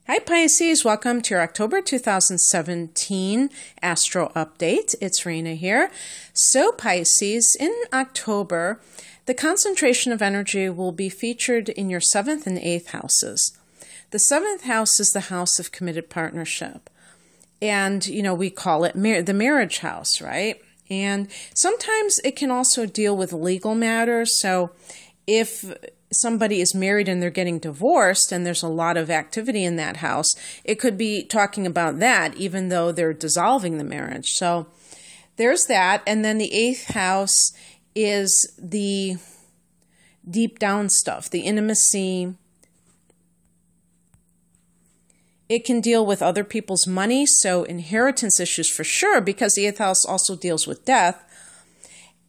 Hi Pisces, welcome to your October 2017 Astro Update. It's Rena here. So Pisces, in October, the concentration of energy will be featured in your 7th and 8th houses. The 7th house is the house of committed partnership. And, we call it the marriage house, right? And sometimes it can also deal with legal matters. So if somebody is married and they're getting divorced and there's a lot of activity in that house, it could be talking about that even though they're dissolving the marriage. So there's that. And then the 8th house is the deep down stuff, the intimacy. It can deal with other people's money, so inheritance issues for sure, because the 8th house also deals with death.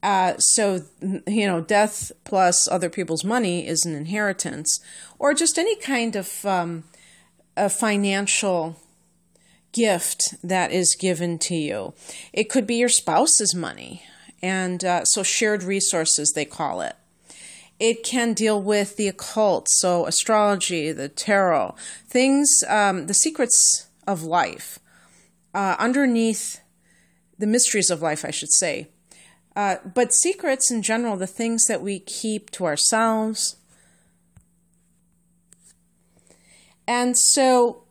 Death plus other people's money is an inheritance, or just any kind of a financial gift that is given to you. It could be your spouse's money, and so shared resources, they call it. It can deal with the occult, so astrology, the tarot, things, the secrets of life, underneath the mysteries of life, I should say. But secrets in general, the things that we keep to ourselves. And so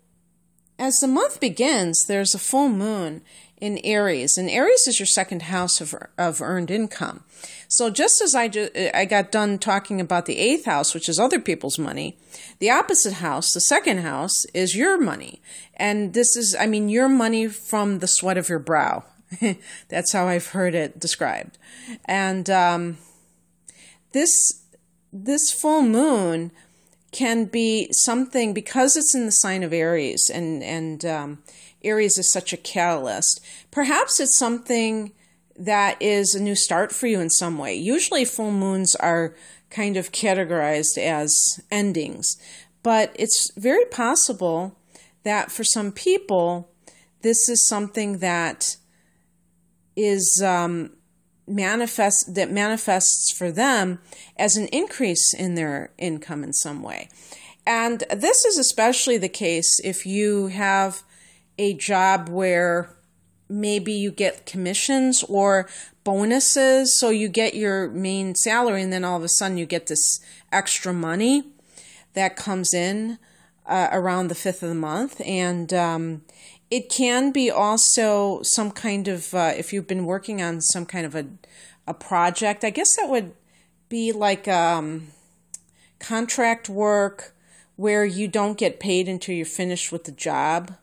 as the month begins, there's a full moon in Aries. And Aries is your 2nd house of earned income. So just as I got done talking about the 8th house, which is other people's money, the opposite house, the 2nd house, is your money. And this is, your money from the sweat of your brow. That's how I've heard it described. And this full moon can be something, because it's in the sign of Aries, and Aries is such a catalyst. Perhaps it's something that is a new start for you in some way. Usually full moons are kind of categorized as endings, but it's very possible that for some people, this is something that is manifests for them as an increase in their income in some way. And this is especially the case if you have a job where maybe you get commissions or bonuses. So you get your main salary and then all of a sudden you get this extra money that comes in around the 5th of the month. And it can be also some kind of, if you've been working on some kind of a project, I guess that would be like contract work where you don't get paid until you're finished with the job.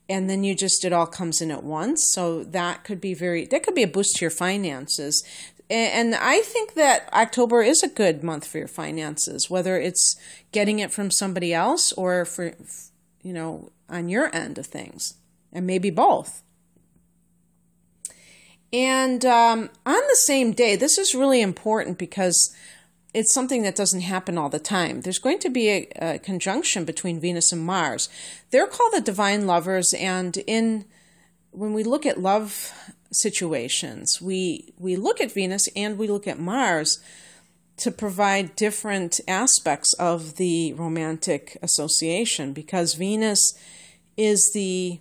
And then it all comes in at once. So that could be a boost to your finances. And I think that October is a good month for your finances, whether it's getting it from somebody else or for, on your end of things, and maybe both. And on the same day, this is really important because it's something that doesn't happen all the time. There's going to be a conjunction between Venus and Mars. They're called the divine lovers, and when we look at love situations, we look at Venus and we look at Mars to provide different aspects of the romantic association, because Venus is the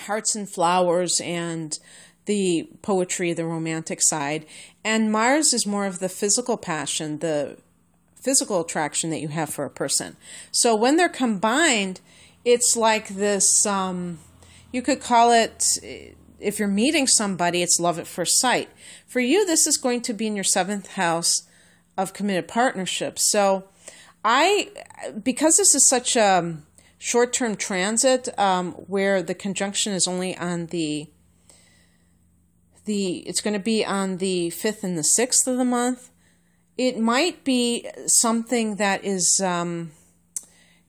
hearts and flowers and the poetry, the romantic side, and Mars is more of the physical passion, the physical attraction that you have for a person. So when they're combined, it's like this, you could call it, if you're meeting somebody, it's love at first sight. For you, this is going to be in your 7th house of committed partnerships. So because this is such a short-term transit, where the conjunction is only on it's going to be on the 5th and the 6th of the month, it might be something that is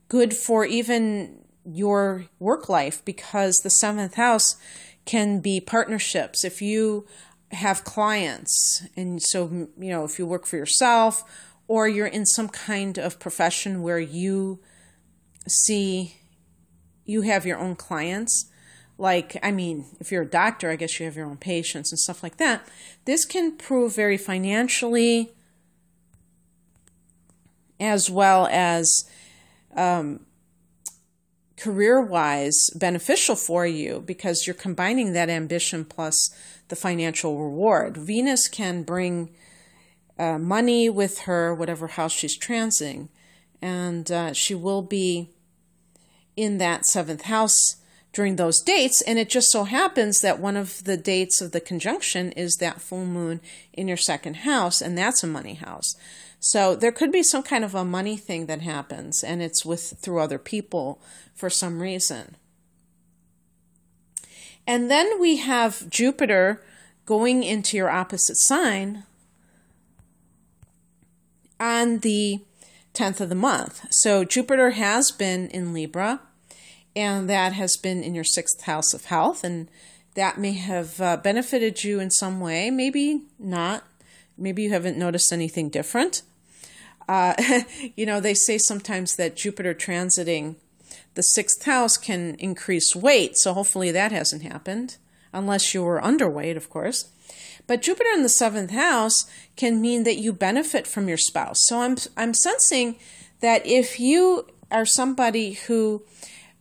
good for even your work life, because the 7th house can be partnerships. If you have clients, and so, if you work for yourself or you're in some kind of profession where you have your own clients, like, if you're a doctor, I guess you have your own patients and stuff like that. This can prove very financially as well as career-wise beneficial for you because you're combining that ambition plus the financial reward. Venus can bring money with her, whatever house she's transing, and she will be in that seventh house during those dates, and it just so happens that one of the dates of the conjunction is that full moon in your second house, and that's a money house. So there could be some kind of a money thing that happens, and it's through other people for some reason. And then we have Jupiter going into your opposite sign on the 10th of the month. So Jupiter has been in Libra, and that has been in your sixth house of health, and that may have benefited you in some way, maybe not. Maybe you haven't noticed anything different. They say sometimes that Jupiter transiting the sixth house can increase weight, so hopefully that hasn't happened, unless you were underweight, of course. But Jupiter in the seventh house can mean that you benefit from your spouse. So I'm sensing that if you are somebody who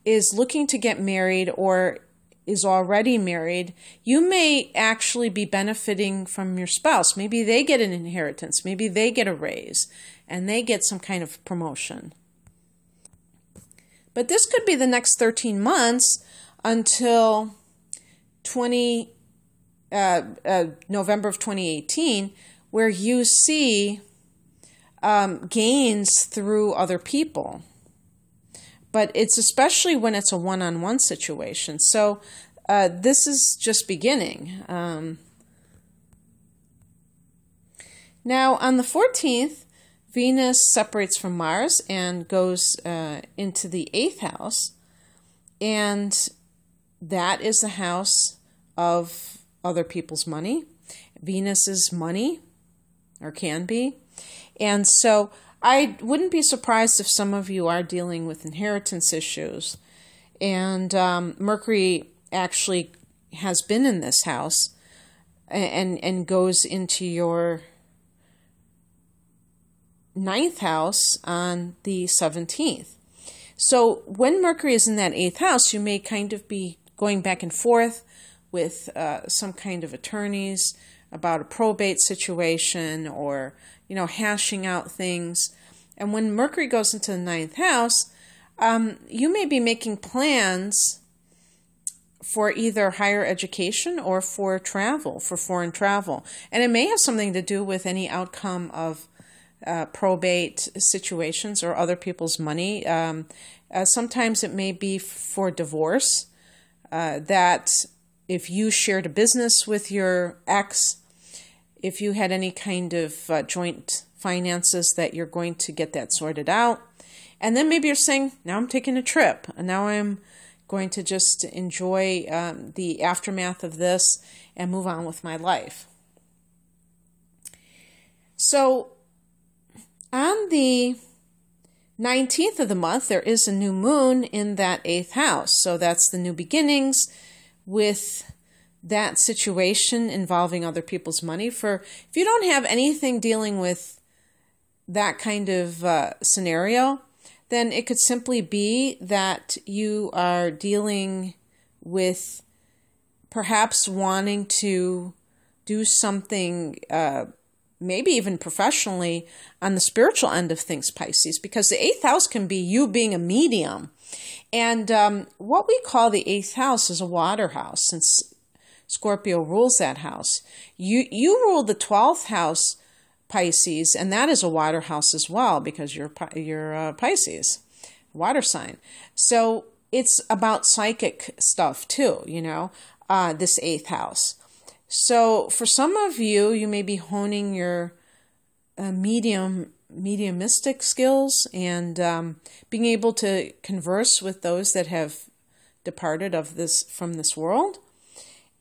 is looking to get married or is already married, you may actually be benefiting from your spouse. Maybe they get an inheritance, maybe they get a raise, and they get some kind of promotion. But this could be the next 13 months until November of 2018, where you see gains through other people. But it's especially when it's a one-on-one situation. So this is just beginning. Now, on the 14th, Venus separates from Mars and goes into the 8th house. And that is the house of other people's money. Venus is money, or can be. And so I wouldn't be surprised if some of you are dealing with inheritance issues. And Mercury actually has been in this house and goes into your 9th house on the 17th. So when Mercury is in that 8th house, you may kind of be going back and forth with some kind of attorneys about a probate situation or, hashing out things. And when Mercury goes into the 9th house, you may be making plans for either higher education or for travel, for foreign travel. And it may have something to do with any outcome of probate situations or other people's money. Sometimes it may be for divorce, that if you shared a business with your ex, if you had any kind of joint finances, that you're going to get that sorted out. And then maybe you're saying, now I'm taking a trip, and now I'm going to just enjoy the aftermath of this and move on with my life. So on the 19th of the month, there is a new moon in that 8th house. So that's the new beginnings with that situation involving other people's money. If you don't have anything dealing with that kind of scenario, then it could simply be that you are dealing with perhaps wanting to do something maybe even professionally on the spiritual end of things, Pisces, because the 8th house can be you being a medium. And what we call the 8th house is a water house, since Scorpio rules that house. You rule the 12th house, Pisces, and that is a water house as well, because you're Pisces, water sign. So it's about psychic stuff too, this 8th house. So for some of you, you may be honing your mediumistic skills and being able to converse with those that have departed from this world.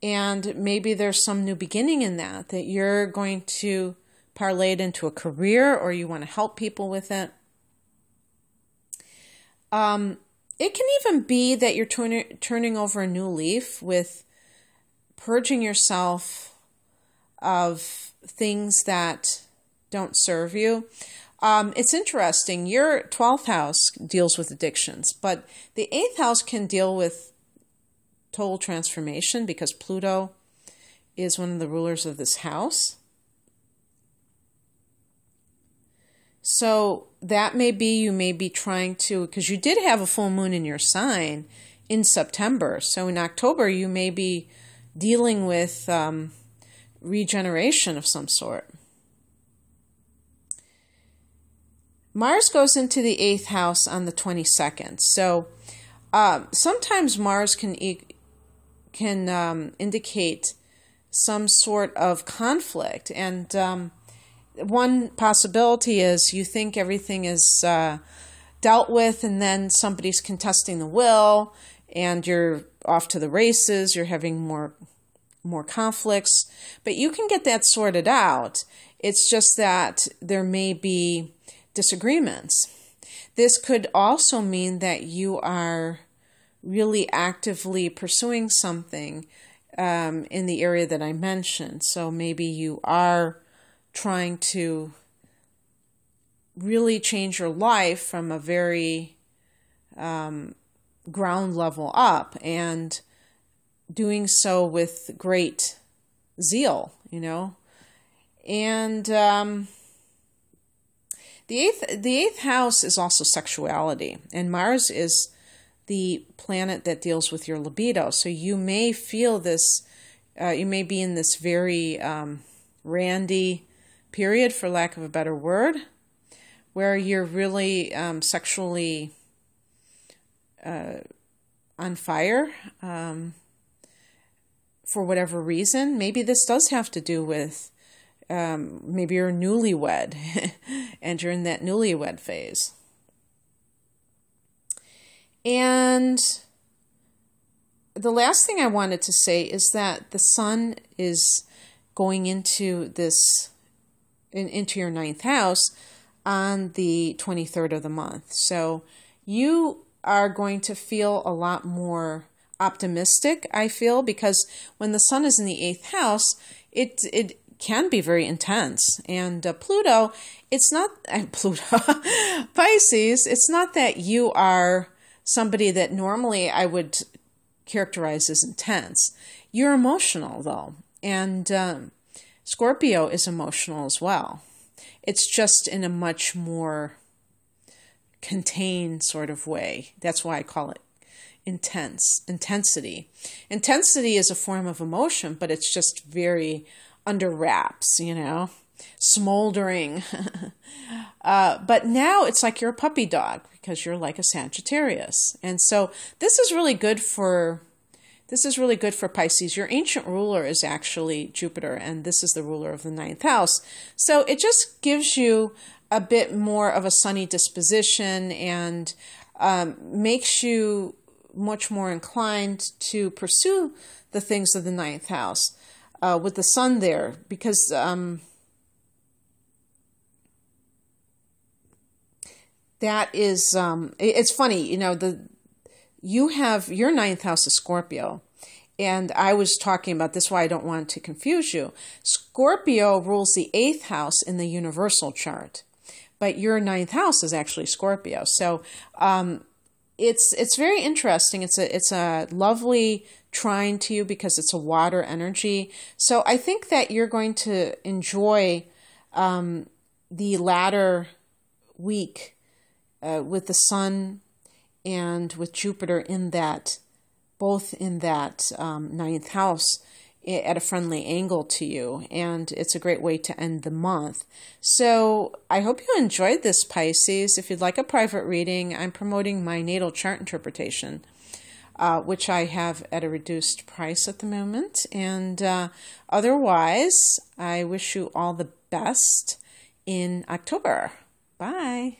And maybe there's some new beginning in that you're going to parlay it into a career, or you want to help people with it. It can even be that you're turning over a new leaf with purging yourself of things that don't serve you. It's interesting. Your 12th house deals with addictions, but the 8th house can deal with total transformation because Pluto is one of the rulers of this house. So that may be, you may be trying to, because you did have a full moon in your sign in September. So in October, you may be dealing with regeneration of some sort. Mars goes into the 8th house on the 22nd. So sometimes Mars can indicate some sort of conflict. And one possibility is you think everything is dealt with, and then somebody's contesting the will, and you're off to the races, you're having more conflicts. But you can get that sorted out. It's just that there may be disagreements. This could also mean that you are really actively pursuing something in the area that I mentioned. So maybe you are trying to really change your life from a very ground level up, and doing so with great zeal, And the eighth house is also sexuality, and Mars is the planet that deals with your libido. So you may feel this, you may be in this very randy period, for lack of a better word, where you're really sexually on fire for whatever reason. Maybe this does have to do with maybe you're newlywed and you're in that newlywed phase. And the last thing I wanted to say is that the sun is going into into your 9th house on the 23rd of the month. So you are going to feel a lot more optimistic, I feel, because when the sun is in the 8th house, it can be very intense. And Pluto, it's not, Pisces, it's not that you are somebody that normally I would characterize as intense. You're emotional, though. And Scorpio is emotional as well. It's just in a much more contained sort of way. That's why I call it intensity. Intensity is a form of emotion, but it's just very under wraps, smoldering. But now it's like you're a puppy dog because you're like a Sagittarius. And so this is really good for Pisces. Your ancient ruler is actually Jupiter, and this is the ruler of the 9th house. So it just gives you a bit more of a sunny disposition and makes you much more inclined to pursue the things of the 9th house with the sun there, because that is, it's funny, you have your 9th house is Scorpio. And I was talking about this, why I don't want to confuse you. Scorpio rules the 8th house in the universal chart, but your 9th house is actually Scorpio. So it's very interesting. It's a lovely trine to you because it's a water energy. So I think that you're going to enjoy the latter week with the sun and with Jupiter in that, both in that 9th house at a friendly angle to you. And it's a great way to end the month. So I hope you enjoyed this, Pisces. If you'd like a private reading, I'm promoting my natal chart interpretation, which I have at a reduced price at the moment. And otherwise, I wish you all the best in October. Bye.